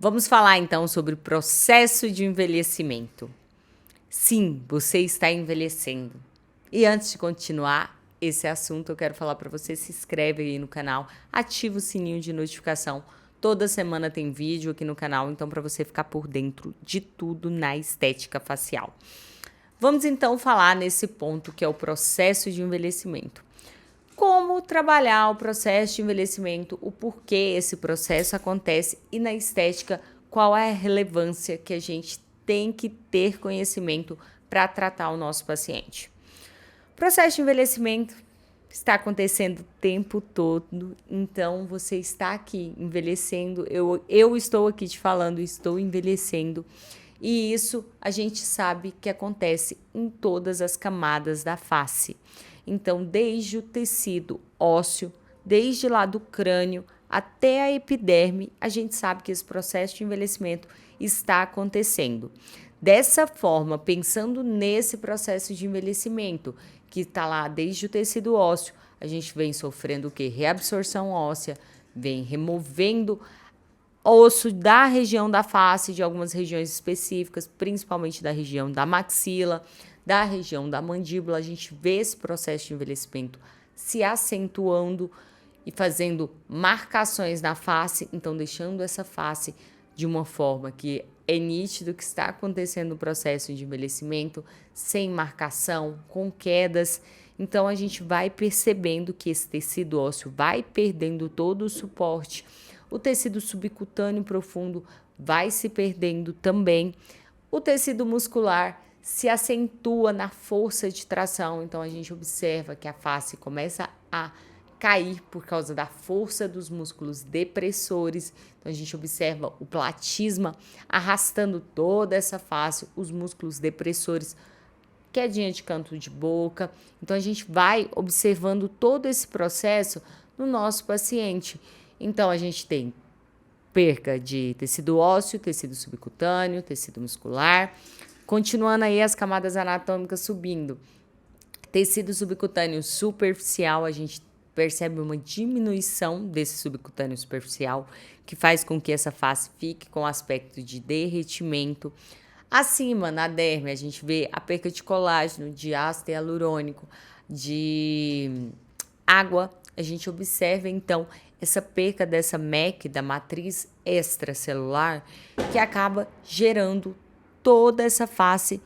Vamos falar então sobre o processo de envelhecimento. Sim, você está envelhecendo. E antes de continuar esse assunto, eu quero falar para você, se inscreve aí no canal, ativa o sininho de notificação. Toda semana tem vídeo aqui no canal, então para você ficar por dentro de tudo na estética facial. Vamos então falar nesse ponto que é o processo de envelhecimento. Como trabalhar o processo de envelhecimento, o porquê esse processo acontece e na estética, qual é a relevância que a gente tem que ter conhecimento para tratar o nosso paciente. O processo de envelhecimento está acontecendo o tempo todo, então você está aqui envelhecendo, eu estou aqui te falando, estou envelhecendo, e isso a gente sabe que acontece em todas as camadas da face. Então, desde o tecido ósseo, desde lá do crânio até a epiderme, a gente sabe que esse processo de envelhecimento está acontecendo. Dessa forma, pensando nesse processo de envelhecimento, que está lá desde o tecido ósseo, a gente vem sofrendo o quê? Reabsorção óssea, vem removendo osso da região da face, de algumas regiões específicas, principalmente da região da maxila, da região da mandíbula. A gente vê esse processo de envelhecimento se acentuando e fazendo marcações na face, então deixando essa face de uma forma que é nítido que está acontecendo o processo de envelhecimento, sem marcação, com quedas. Então a gente vai percebendo que esse tecido ósseo vai perdendo todo o suporte. O tecido subcutâneo profundo vai se perdendo também. O tecido muscular se acentua na força de tração, então a gente observa que a face começa a cair por causa da força dos músculos depressores. Então a gente observa o platisma arrastando toda essa face, os músculos depressores, quedinha de canto de boca. Então a gente vai observando todo esse processo no nosso paciente. Então a gente tem perca de tecido ósseo, tecido subcutâneo, tecido muscular. Continuando aí as camadas anatômicas subindo. Tecido subcutâneo superficial, a gente percebe uma diminuição desse subcutâneo superficial, que faz com que essa face fique com aspecto de derretimento. Acima, na derme, a gente vê a perca de colágeno, de ácido hialurônico, de água. A gente observa, então, essa perca dessa MEC, da matriz extracelular, que acaba gerando toda essa face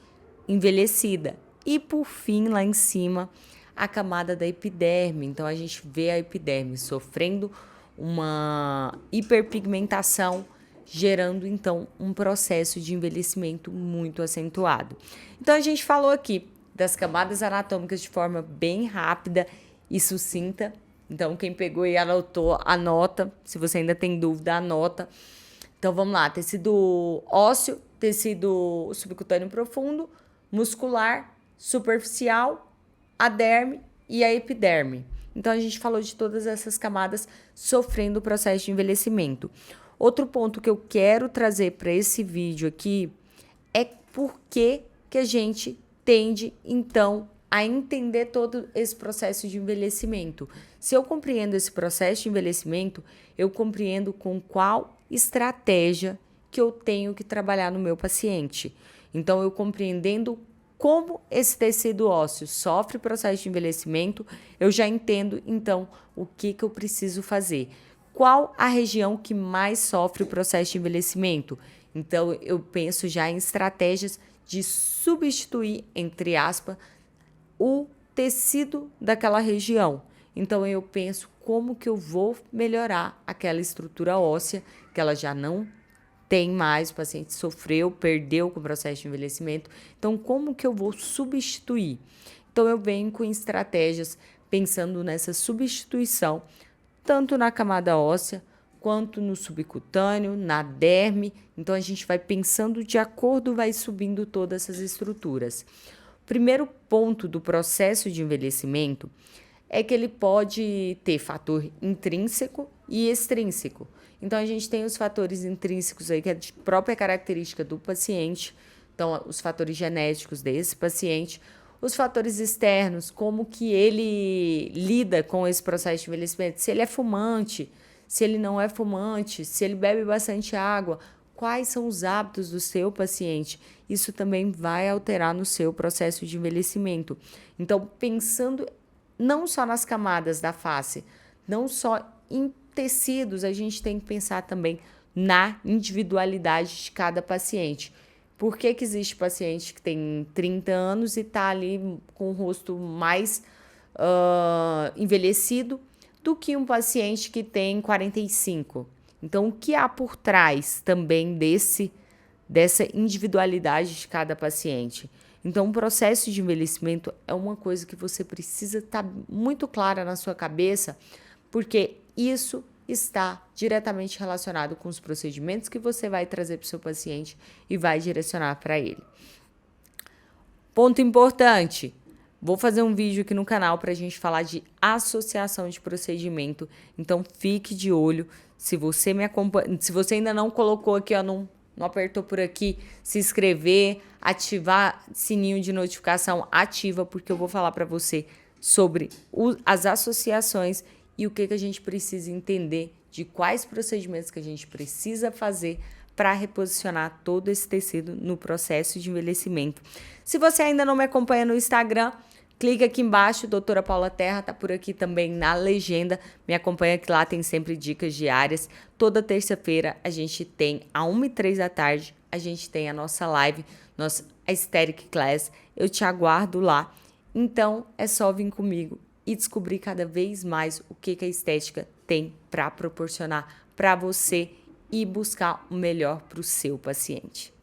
envelhecida. E, por fim, lá em cima, a camada da epiderme. Então, a gente vê a epiderme sofrendo uma hiperpigmentação, gerando, então, um processo de envelhecimento muito acentuado. Então, a gente falou aqui das camadas anatômicas de forma bem rápida e sucinta. Então, quem pegou e anotou, anota. Se você ainda tem dúvida, anota. Então, vamos lá. Tecido ósseo, tecido subcutâneo profundo, muscular, superficial, a derme e a epiderme. Então, a gente falou de todas essas camadas sofrendo o processo de envelhecimento. Outro ponto que eu quero trazer para esse vídeo aqui é por que a gente tende, então, a entender todo esse processo de envelhecimento. Se eu compreendo esse processo de envelhecimento, eu compreendo com qual estratégia que eu tenho que trabalhar no meu paciente. Então, eu compreendendo como esse tecido ósseo sofre processo de envelhecimento, eu já entendo, então, o que eu preciso fazer. Qual a região que mais sofre o processo de envelhecimento? Então, eu penso já em estratégias de substituir, entre aspas, o tecido daquela região. Então, eu penso como que eu vou melhorar aquela estrutura óssea que ela já não tem mais, o paciente sofreu, perdeu com o processo de envelhecimento. Então, como que eu vou substituir? Então, eu venho com estratégias pensando nessa substituição, tanto na camada óssea, quanto no subcutâneo, na derme. Então, a gente vai pensando de acordo, vai subindo todas essas estruturas. O primeiro ponto do processo de envelhecimento é que ele pode ter fator intrínseco e extrínseco. Então, a gente tem os fatores intrínsecos aí, que é de própria característica do paciente, então, os fatores genéticos desse paciente, os fatores externos, como que ele lida com esse processo de envelhecimento, se ele é fumante, se ele não é fumante, se ele bebe bastante água, quais são os hábitos do seu paciente. Isso também vai alterar no seu processo de envelhecimento. Então, pensando não só nas camadas da face, não só em tecidos, a gente tem que pensar também na individualidade de cada paciente. Por que que existe paciente que tem 30 anos e está ali com o rosto mais envelhecido do que um paciente que tem 45? Então, o que há por trás também dessa individualidade de cada paciente? Então, o processo de envelhecimento é uma coisa que você precisa estar muito clara na sua cabeça, porque isso está diretamente relacionado com os procedimentos que você vai trazer para o seu paciente e vai direcionar para ele. Ponto importante, vou fazer um vídeo aqui no canal para a gente falar de associação de procedimento, então fique de olho. Se você me acompanha, se você ainda não colocou aqui, ó, não apertou por aqui, se inscrever, ativar sininho de notificação, ativa, porque eu vou falar para você sobre as associações e o que a gente precisa entender de quais procedimentos que a gente precisa fazer para reposicionar todo esse tecido no processo de envelhecimento. Se você ainda não me acompanha no Instagram, clica aqui embaixo, doutora Paula Terra, tá por aqui também na legenda. Me acompanha que lá tem sempre dicas diárias. Toda terça-feira a gente tem, às 1h03 da tarde, a gente tem a nossa live, nossa Aesthetic Class. Eu te aguardo lá. Então, é só vir comigo e descobrir cada vez mais o que a estética tem para proporcionar para você e buscar o melhor para o seu paciente.